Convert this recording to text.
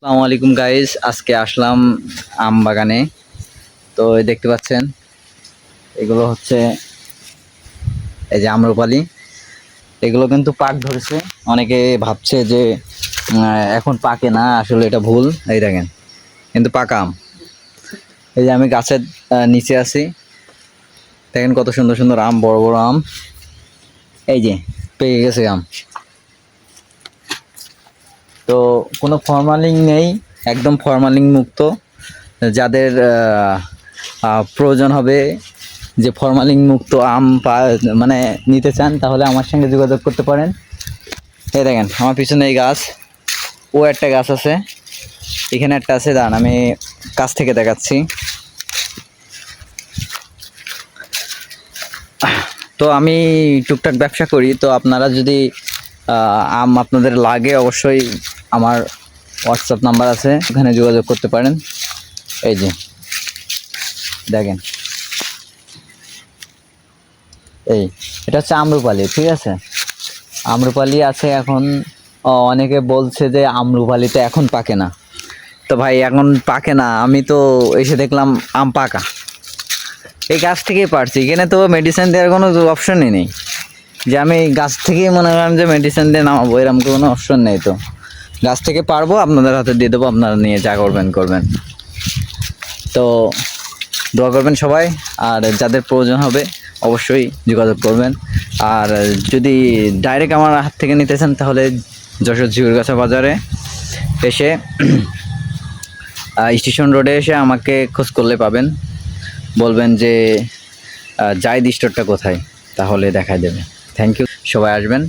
আসসালামু আলাইকুম গাইস, আজকে আসলাম আম বাগানে। তো দেখতে পাচ্ছেন এগুলো হচ্ছে এই যে আম্রপালি। এগুলো কিন্তু পাক ধরেছে। অনেকে ভাবছে যে এখন পাকে না, আসলে এটা ভুল। এই দেখেন, কিন্তু পাকা আম। এই যে আমি গাছের নিচে আছি, দেখেন কত সুন্দর সুন্দর আম, বড় বড় আম। এই যে পেকে গেছে আম। তো কোনো ফরমালিন নেই, একদম ফরমালিন মুক্ত। যাদের প্রয়োজন হবে যে ফরমালিন মুক্ত আম মানে নিতে চান, তাহলে আমার সঙ্গে যোগাযোগ করতে পারেন। এই দেখেন আমার পিছনে এই গাছ, ও একটা গাছ আছে, এখানে একটা আছে, দাঁড়ান আমি কাছ থেকে দেখাচ্ছি। তো আমি টুকটাক ব্যবসা করি, তো আপনারা যদি আম আপনাদের লাগে, অবশ্যই আমার হোয়াটসঅ্যাপ নাম্বার আছে, ওখানে যোগাযোগ করতে পারেন। এই যে দেখেন, এটা হচ্ছে আম্রপালি, ঠিক আছে। আম্রপালি আছে এখন। অনেকে বলছে যে আম্রপালিতে এখন পাকে না। তো ভাই এখন পাকে না, আমি তো এসে দেখলাম আম পাকা। এই গাছ থেকেই পারছি, এখানে তো মেডিসিন দেওয়ার কোনো অপশনই নেই যে আমি গাছ থেকেই মনে করেন যে মেডিসিন দিয়ে নামাবো, এরকম কোনো অপশন নেই। তো গাছ থেকে পারবো, আপনাদের হাতে দিয়ে দেবো, আপনারা নিয়ে যা করবেন করবেন। তো দোয়া করবেন সবাই, আর যাদের প্রয়োজন হবে অবশ্যই যোগাযোগ করবেন। আর যদি ডাইরেক্ট আমার হাত থেকে নিতে চান, তাহলে যশোর ঝিউরগাছা বাজারে এসে স্টেশন রোডে এসে আমাকে খোঁজ করলে পাবেন। বলবেন যে জাহিদ স্টোরটা কোথায়, তাহলে দেখাই দেবে। থ্যাংক ইউ, সবাই আসবেন।